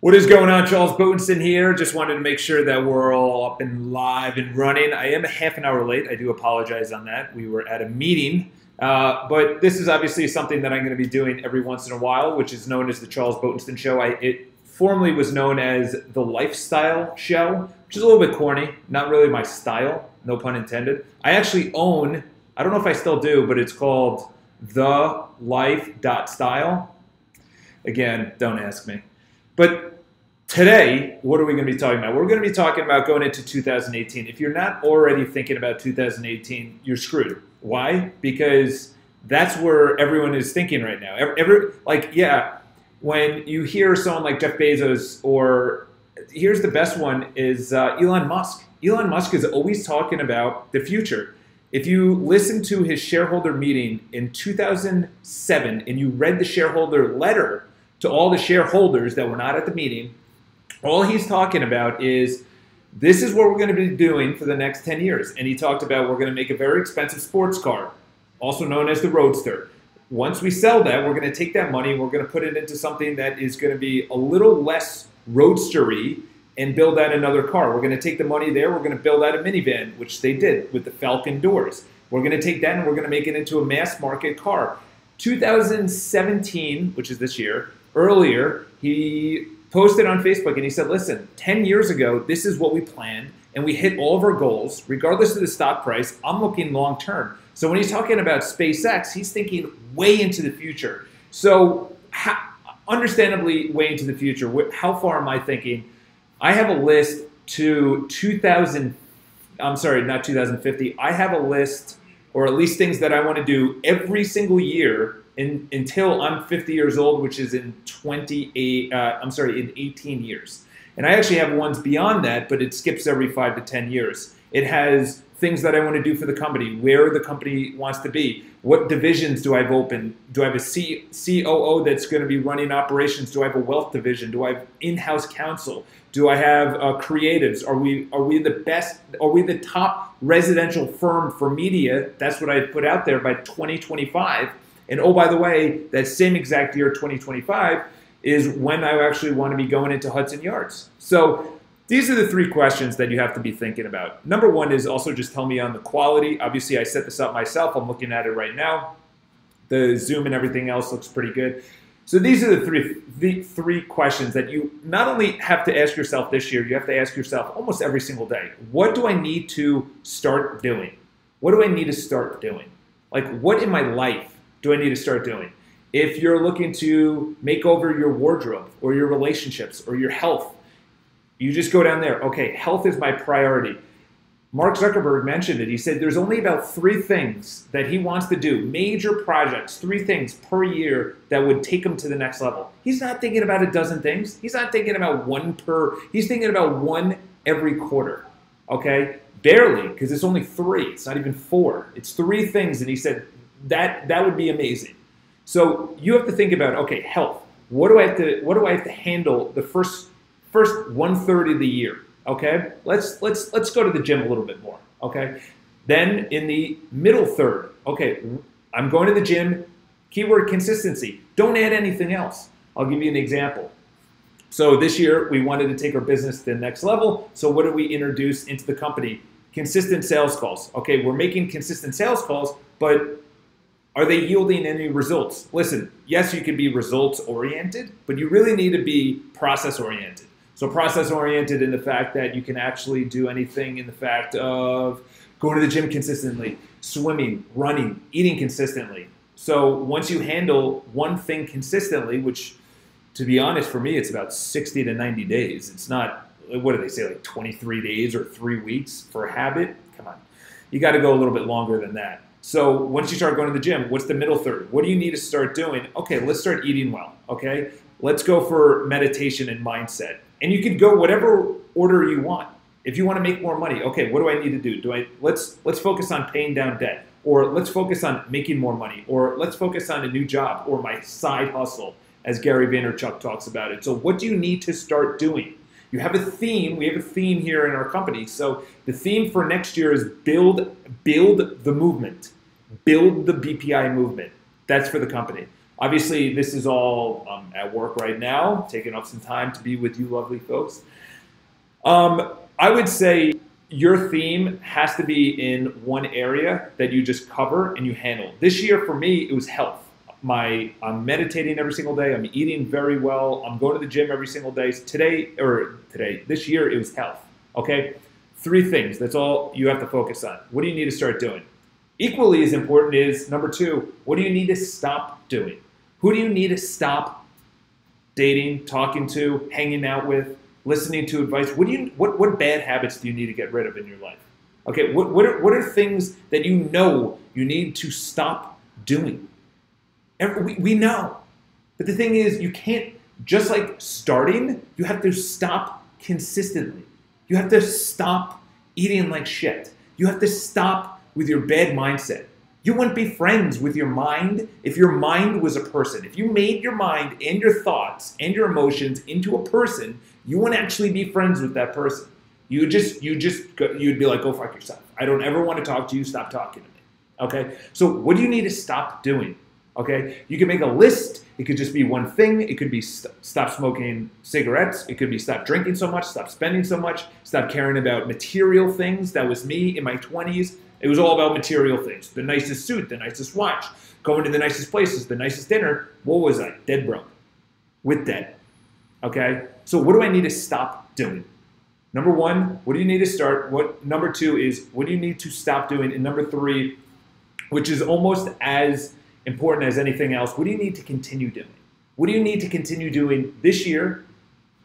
What is going on? Charles Botensten here. Just wanted to make sure that we're all up and live and running. I am a half an hour late. I do apologize on that. We were at a meeting, but this is obviously something that I'm going to be doing every once in a while, which is known as the Charles Botensten Show. It formerly was known as the Lifestyle Show, which is a little bit corny, not really my style, no pun intended. I actually own, I don't know if I still do, but it's called The Life.Style. Again, don't ask me. But today, what are we going to be talking about? We're going to be talking about going into 2018. If you're not already thinking about 2018, you're screwed. Why? Because that's where everyone is thinking right now. When you hear someone like Jeff Bezos, or here's the best one, is Elon Musk. Elon Musk is always talking about the future. If you listen to his shareholder meeting in 2007 and you read the shareholder letter to all the shareholders that were not at the meeting, all he's talking about is, this is what we're going to be doing for the next 10 years. And he talked about, we're going to make a very expensive sports car, also known as the Roadster. Once we sell that, we're going to take that money and we're going to put it into something that is going to be a little less roadstery and build out another car. We're going to take the money there, we're going to build out a minivan, which they did with the Falcon doors. We're going to take that and we're going to make it into a mass market car. 2017, which is this year, earlier, he posted on Facebook and he said, listen, 10 years ago, this is what we planned and we hit all of our goals, regardless of the stock price. I'm looking long term. So when he's talking about SpaceX, he's thinking way into the future. So understandably, way into the future. How far am I thinking? I have a list to 2050. I have a list, or at least things that I want to do every single year until I'm 50 years old, which is in 18 years. And I actually have ones beyond that, but it skips every 5 to 10 years. It has things that I want to do for the company, where the company wants to be, what divisions do I have open, do I have a COO that's going to be running operations, do I have a wealth division, do I have in-house counsel, do I have creatives, are we the best, are we the top residential firm for media? That's what I put out there by 2025. And oh, by the way, that same exact year, 2025, is when I actually want to be going into Hudson Yards. So these are the three questions that you have to be thinking about. Number one is also just tell me on the quality. Obviously, I set this up myself. I'm looking at it right now. The Zoom and everything else looks pretty good. So these are the three questions that you not only have to ask yourself this year, you have to ask yourself almost every single day. What do I need to start doing? What do I need to start doing? Like, what in my life do I need to start doing? If you're looking to make over your wardrobe or your relationships or your health, you just go down there. Okay, health is my priority. Mark Zuckerberg mentioned it. He said there's only about 3 things that he wants to do, major projects, 3 things per year that would take him to the next level. He's not thinking about a dozen things. He's not thinking about he's thinking about 1 every quarter, okay? Barely, because it's only 3. It's not even 4. It's 3 things, and he said that would be amazing. So you have to think about, okay, health. What do I have to handle the first 1/3 of the year? Okay, let's go to the gym a little bit more. Okay, then in the middle third, okay, I'm going to the gym. Keyword consistency. Don't add anything else. I'll give you an example. So this year we wanted to take our business to the next level. So what did we introduce into the company? Consistent sales calls. Okay, we're making consistent sales calls, but are they yielding any results? Listen, yes, you can be results oriented, but you really need to be process oriented. So process oriented in the fact that you can actually do anything in the fact of going to the gym consistently, swimming, running, eating consistently. So once you handle one thing consistently, which to be honest, for me, it's about 60 to 90 days. It's not, what do they say, like 23 days or 3 weeks for a habit? Come on. You got to go a little bit longer than that. So once you start going to the gym, what's the middle third? What do you need to start doing? Okay, let's start eating well, okay? Let's go for meditation and mindset. And you can go whatever order you want. If you want to make more money, okay, what do I need to do? Let's focus on paying down debt, or let's focus on making more money, or let's focus on a new job, or my side hustle, as Gary Vaynerchuk talks about it. So what do you need to start doing? You have a theme. We have a theme here in our company. So the theme for next year is build the movement. Build the BPI movement. That's for the company. Obviously, this is all at work right now, taking up some time to be with you lovely folks. I would say your theme has to be in one area that you just cover and you handle. This year for me, it was health. I'm meditating every single day. I'm eating very well. I'm going to the gym every single day. This year, it was health. Okay? 3 things. That's all you have to focus on. What do you need to start doing? Equally as important is number 2, what do you need to stop doing? Who do you need to stop dating, talking to, hanging out with, listening to advice? What bad habits do you need to get rid of in your life? Okay, what are things that you know you need to stop doing? We know. But the thing is, you can't, just like starting, you have to stop consistently. You have to stop eating like shit. You have to stop with your bad mindset. You wouldn't be friends with your mind if your mind was a person. If you made your mind and your thoughts and your emotions into a person, you wouldn't actually be friends with that person. You'd be like, go fuck yourself. I don't ever want to talk to you. Stop talking to me. Okay? So what do you need to stop doing? Okay? You can make a list. It could just be one thing. It could be stop smoking cigarettes. It could be stop drinking so much, stop spending so much, stop caring about material things. That was me in my 20s. It was all about material things. The nicest suit, the nicest watch, going to the nicest places, the nicest dinner. What was I? Dead broke. With debt. Okay? So what do I need to stop doing? Number 1, what do you need to start? Number 2 is, what do you need to stop doing? And number 3, which is almost as important as anything else, what do you need to continue doing? What do you need to continue doing this year,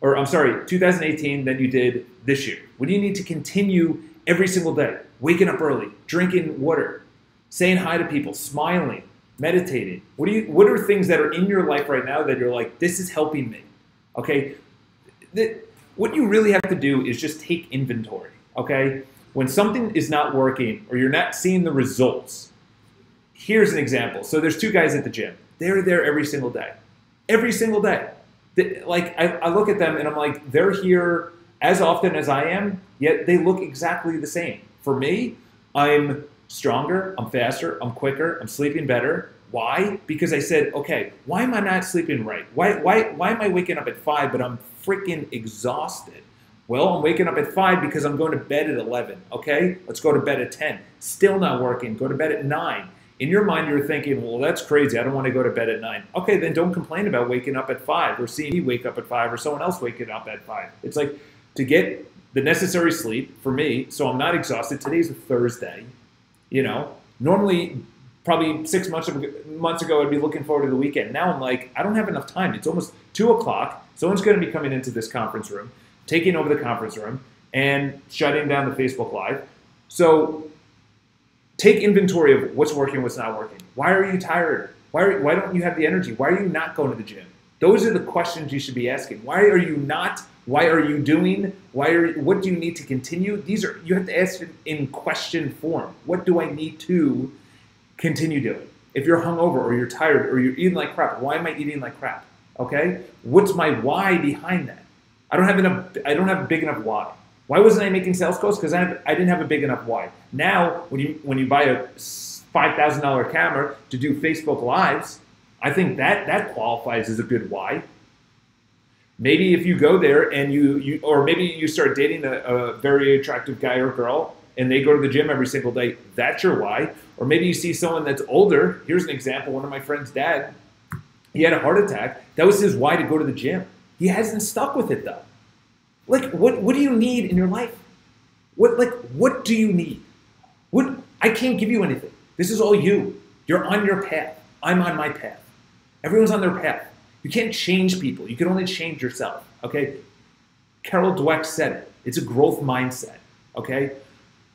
2018, that you did this year? What do you need to continue every single day? Waking up early, drinking water, saying hi to people, smiling, meditating. What are things that are in your life right now that you're like, this is helping me? Okay? What you really have to do is just take inventory, okay? When something is not working or you're not seeing the results, here's an example. So there's 2 guys at the gym. They're there every single day. Every single day. I look at them and I'm like, they're here as often as I am, yet they look exactly the same. For me, I'm stronger, I'm faster, I'm quicker, I'm sleeping better. Why? Because I said, okay, why am I not sleeping right? Why am I waking up at 5 but I'm freaking exhausted? Well, I'm waking up at 5 because I'm going to bed at 11, okay? Let's go to bed at 10. Still not working, go to bed at 9. In your mind, you're thinking, well, that's crazy. I don't want to go to bed at 9. Okay, then don't complain about waking up at 5 or seeing me wake up at 5 or someone else waking up at 5. It's like to get the necessary sleep for me so I'm not exhausted. Today's a Thursday, Normally, probably 6 months ago, I'd be looking forward to the weekend. Now I'm like, I don't have enough time. It's almost 2 o'clock. Someone's going to be coming into this conference room, taking over the conference room, and shutting down the Facebook Live. So take inventory of what's working, what's not working. Why are you tired? Why don't you have the energy? Why are you not going to the gym? Those are the questions you should be asking. Why are you not? Why are you doing? What do you need to continue? You have to ask in question form. What do I need to continue doing? If you're hungover or you're tired or you're eating like crap, why am I eating like crap? Okay? What's my why behind that? I don't have a big enough why. Why wasn't I making sales calls? Because I didn't have a big enough why. Now, when you buy a $5,000 camera to do Facebook Lives, I think that qualifies as a good why. Maybe if you go there and or maybe you start dating a very attractive guy or girl and they go to the gym every single day, that's your why. Or maybe you see someone that's older. Here's an example. One of my friend's dad, he had a heart attack. That was his why to go to the gym. He hasn't stuck with it though. Like, what do you need in your life? What do you need? I can't give you anything. This is all you. You're on your path. I'm on my path. Everyone's on their path. You can't change people. You can only change yourself, okay? Carol Dweck said it. It's a growth mindset, okay?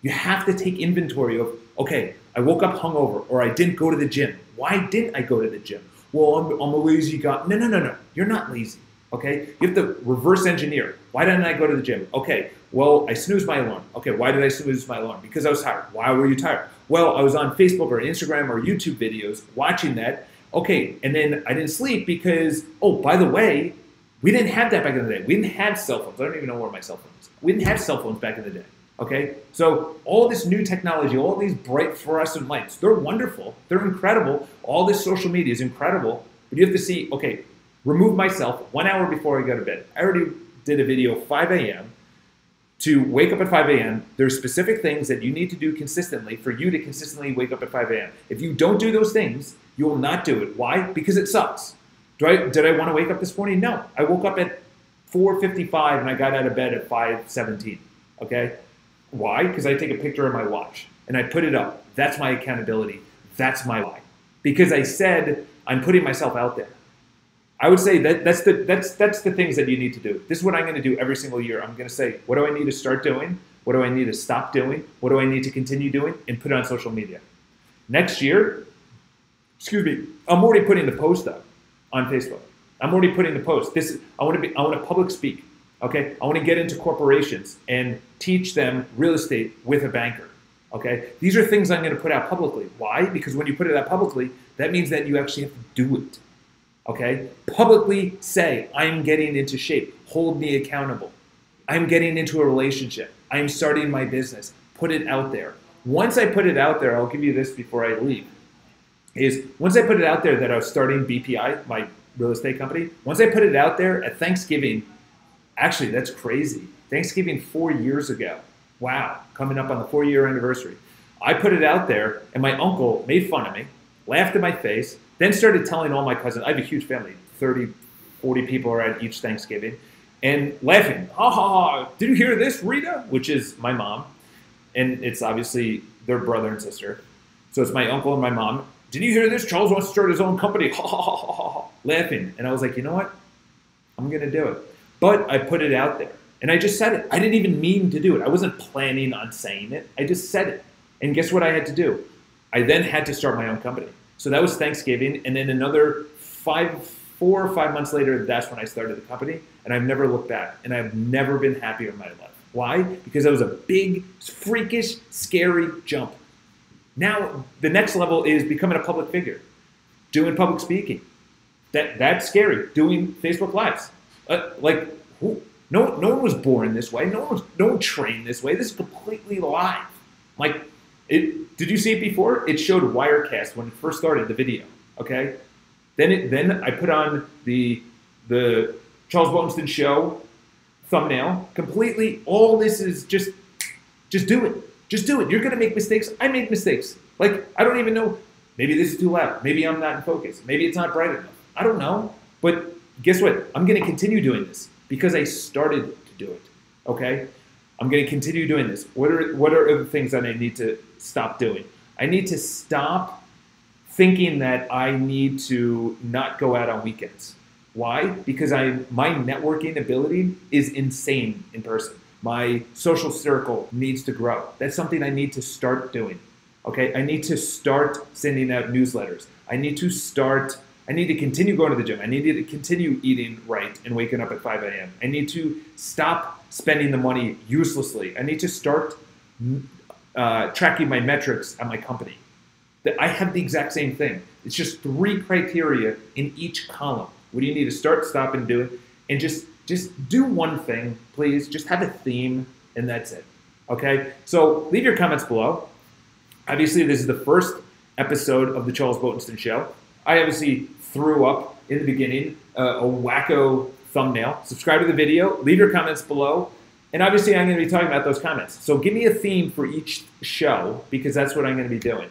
You have to take inventory of, okay, I woke up hungover or I didn't go to the gym. Why didn't I go to the gym? Well, I'm a lazy guy. No. You're not lazy, okay? You have to reverse engineer. Why didn't I go to the gym? Okay, well, I snoozed my alarm. Okay, why did I snooze my alarm? Because I was tired. Why were you tired? Well, I was on Facebook or Instagram or YouTube videos watching that. Okay, and then I didn't sleep because, oh, by the way, we didn't have that back in the day. We didn't have cell phones. I don't even know where my cell phone is. We didn't have cell phones back in the day, okay? So all this new technology, all these bright fluorescent lights, they're wonderful. They're incredible. All this social media is incredible. But you have to see, okay, remove myself 1 hour before I go to bed. I already did a video 5 a.m. to wake up at 5 a.m. There's specific things that you need to do consistently for you to consistently wake up at 5 a.m. If you don't do those things, you will not do it. Why? Because it sucks. Did I want to wake up this morning? No. I woke up at 4:55 and I got out of bed at 5:17. Okay? Why? Because I take a picture of my watch and I put it up. That's my accountability. That's my why. Because I said I'm putting myself out there. I would say that's the things that you need to do. This is what I'm going to do every single year. I'm going to say, what do I need to start doing? What do I need to stop doing? What do I need to continue doing? And put it on social media. Next year, I'm already putting the post up on Facebook. I'm already putting the post. I want to public speak. Okay, I want to get into corporations and teach them real estate with a banker. Okay, these are things I'm going to put out publicly. Why? Because when you put it out publicly, that means that you actually have to do it. Okay, publicly say, I'm getting into shape. Hold me accountable. I'm getting into a relationship. I'm starting my business. Put it out there. Once I put it out there, I'll give you this before I leave. Once I put it out there that I was starting BPI, my real estate company, once I put it out there at Thanksgiving, actually, that's crazy. Thanksgiving 4 years ago. Wow, coming up on the 4-year anniversary. I put it out there, and my uncle made fun of me, laughed in my face, then started telling all my cousins. I have a huge family, 30, 40 people are at each Thanksgiving, and laughing. Ha ha ha, did you hear this, Rita? Which is my mom, and it's obviously their brother and sister. So it's my uncle and my mom. Did you hear this? Charles wants to start his own company. Ha ha ha ha ha, laughing. And I was like, you know what? I'm going to do it. But I put it out there. And I just said it. I didn't even mean to do it. I wasn't planning on saying it. I just said it. And guess what I had to do? I then had to start my own company. So that was Thanksgiving. And then another 4 or 5 months later, that's when I started the company. And I've never looked back. And I've never been happier in my life. Why? Because that was a big, freakish, scary jump. Now, the next level is becoming a public figure. Doing public speaking. That's scary. Doing Facebook Lives. No one was born this way. No one trained this way. This is completely live. Did you see it before? It showed Wirecast when it first started the video. Okay, then I put on the Charles Bolton Show thumbnail. Completely, all this is just do it. Just do it. You're gonna make mistakes. I made mistakes. I don't even know. Maybe this is too loud. Maybe I'm not in focus. Maybe it's not bright enough. I don't know. But guess what? I'm gonna continue doing this. Because I started to do it, okay? I'm going to continue doing this. What are the things that I need to stop doing? I need to stop thinking that I need to not go out on weekends. Why? Because my networking ability is insane in person. My social circle needs to grow. That's something I need to start doing, okay? I need to start sending out newsletters. I need to continue going to the gym. I need to continue eating right and waking up at 5 a.m. I need to stop spending the money uselessly. I need to start tracking my metrics at my company. I have the exact same thing. It's just 3 criteria in each column. What do you need to start, stop, and do it? And just do one thing, please. Just have a theme, and that's it. Okay? So leave your comments below. Obviously, this is the first episode of the Charles Bolton Show. I obviously threw up in the beginning a wacko thumbnail. Subscribe to the video. Leave your comments below. And obviously, I'm going to be talking about those comments. So give me a theme for each show because that's what I'm going to be doing.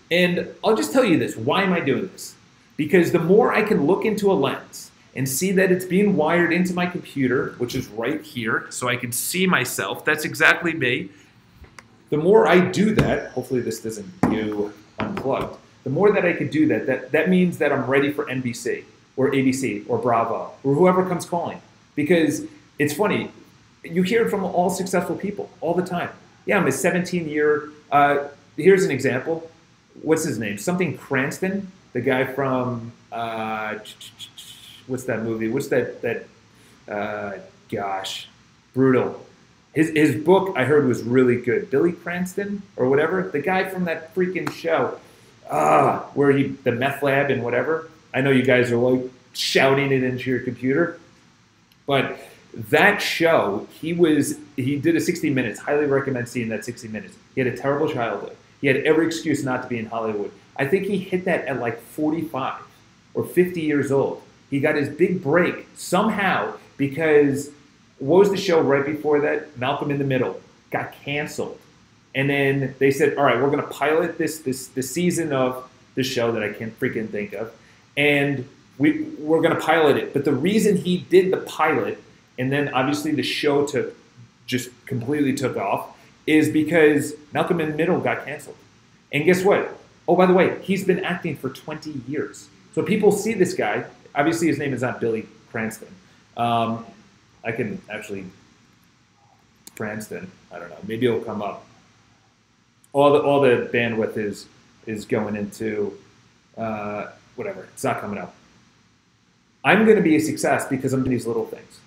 And I'll just tell you this. Why am I doing this? Because the more I can look into a lens and see that it's being wired into my computer, which is right here, so I can see myself. That's exactly me. The more I do that, hopefully this doesn't go unplugged. The more that I could do that means that I'm ready for NBC or ABC or Bravo or whoever comes calling. Because it's funny, you hear it from all successful people all the time. Yeah, I'm a 17-year, here's an example. What's his name? Something Cranston, the guy from, what's that movie? What's that gosh, Brutal. His book I heard was really good. Billy Cranston or whatever, the guy from that freaking show. Where the meth lab and whatever. I know you guys are shouting it into your computer. But that show, he did a 60 Minutes. Highly recommend seeing that 60 Minutes. He had a terrible childhood. He had every excuse not to be in Hollywood. I think he hit that at 45. or 50 years old. He got his big break somehow because what was the show right before that? Malcolm in the Middle got canceled. And then they said, all right, we're going to pilot this season of the show that I can't freaking think of. And we're going to pilot it. But the reason he did the pilot, and then obviously the show just completely took off, is because Malcolm in the Middle got canceled. And guess what? Oh, by the way, he's been acting for 20 years. So people see this guy. Obviously, his name is not Billy Cranston. I can actually, Cranston, I don't know. Maybe it'll come up. All the bandwidth is going into whatever. It's not coming up. I'm going to be a success because I'm doing these little things.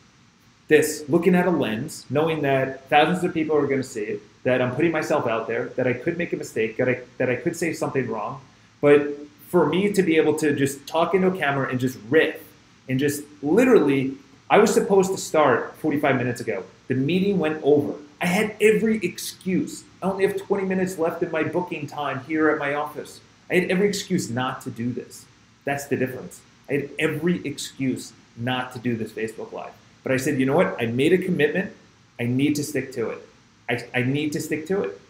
This, looking at a lens, knowing that thousands of people are going to see it, that I'm putting myself out there, that I could make a mistake, that I could say something wrong. But for me to be able to just talk into a camera and just riff, and just literally, I was supposed to start 45 minutes ago. The meeting went over. I had every excuse. I only have 20 minutes left in my booking time here at my office. I had every excuse not to do this. That's the difference. I had every excuse not to do this Facebook Live. But I said, you know what? I made a commitment. I need to stick to it. I need to stick to it.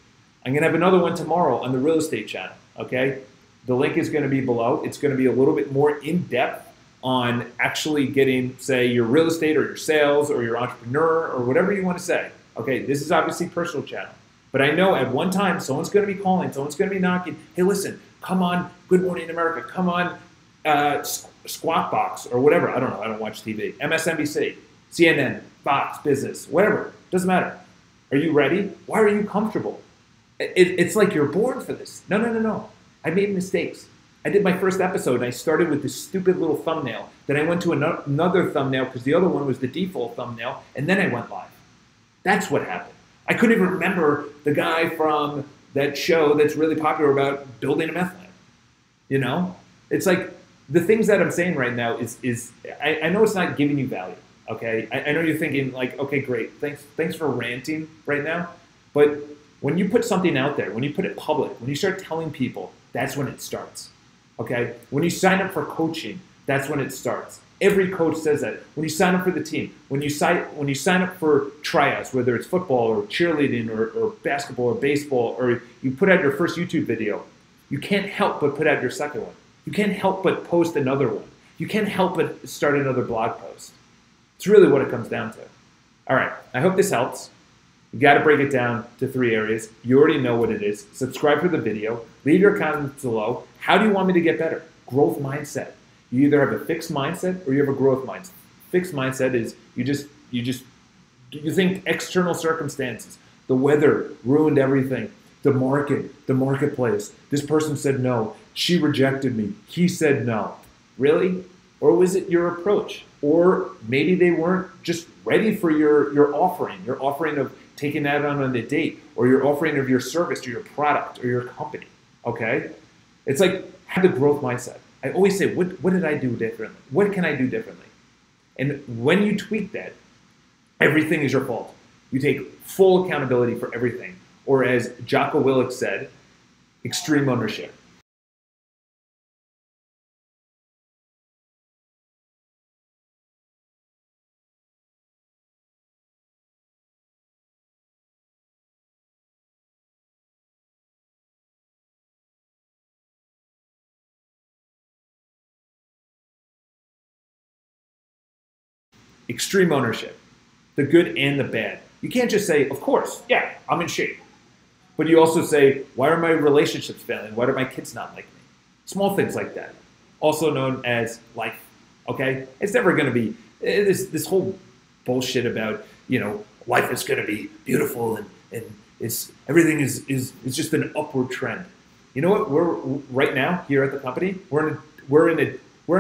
I'm going to have another one tomorrow on the real estate channel, okay? The link is going to be below. It's going to be a little bit more in-depth on actually getting, say, your real estate or your sales or your entrepreneur or whatever you want to say. Okay, this is obviously personal channel. But I know at one time, someone's going to be calling, someone's going to be knocking. Hey, listen, come on, Good Morning America. Come on, Squawk Box or whatever. I don't know. I don't watch TV. MSNBC, CNN, Fox Business, whatever. Doesn't matter. Are you ready? Why are you comfortable? It's like you're born for this. No. I made mistakes. I did my first episode, and I started with this stupid little thumbnail. Then I went to another thumbnail because the other one was the default thumbnail, and then I went live. That's what happened. I couldn't even remember the guy from that show that's really popular about building a meth lab. You know? It's like the things that I'm saying right now is I know it's not giving you value, okay? I know you're thinking like, okay, great, thanks for ranting right now. But when you put something out there, when you put it public, when you start telling people, that's when it starts. Okay? When you sign up for coaching, that's when it starts. Every coach says that. When you sign up for the team, when you sign up for tryouts, whether it's football or cheerleading or basketball or baseball, or you put out your first YouTube video, you can't help but put out your second one. You can't help but post another one. You can't help but start another blog post. It's really what it comes down to. All right, I hope this helps. You got to break it down to 3 areas. You already know what it is. Subscribe for the video. Leave your comments below. How do you want me to get better? Growth mindset. You either have a fixed mindset or you have a growth mindset. Fixed mindset is you think external circumstances. The weather ruined everything. The marketplace. This person said no. She rejected me. He said no. Really? Or was it your approach? Or maybe they weren't just ready for your offering of taking that on a date, or your offering of your service or your product or your company, okay? It's like, have the growth mindset. I always say, what did I do differently? What can I do differently? And when you tweak that, everything is your fault. You take full accountability for everything. Or as Jocko Willink said, extreme ownership. Extreme ownership, the good and the bad. You can't just say, of course, yeah, I'm in shape. But you also say, why are my relationships failing? Why do my kids not like me? Small things like that, also known as life, okay? It's never going to be this whole bullshit about, life is going to be beautiful and everything is just an upward trend. You know what? We're right now here at the company, we're in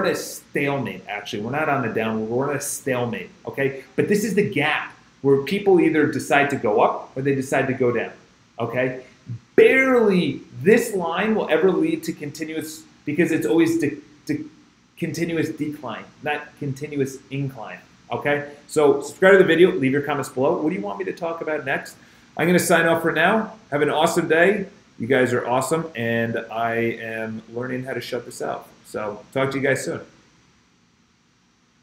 a stalemate, actually. We're not on the downward, we're in a stalemate, okay? But this is the gap where people either decide to go up or they decide to go down, okay? Barely this line will ever lead to continuous, because it's always continuous decline, not continuous incline, okay? So subscribe to the video, leave your comments below. What do you want me to talk about next? I'm gonna sign off for now. Have an awesome day, You guys are awesome, and I am learning how to shut this out. So talk to you guys soon.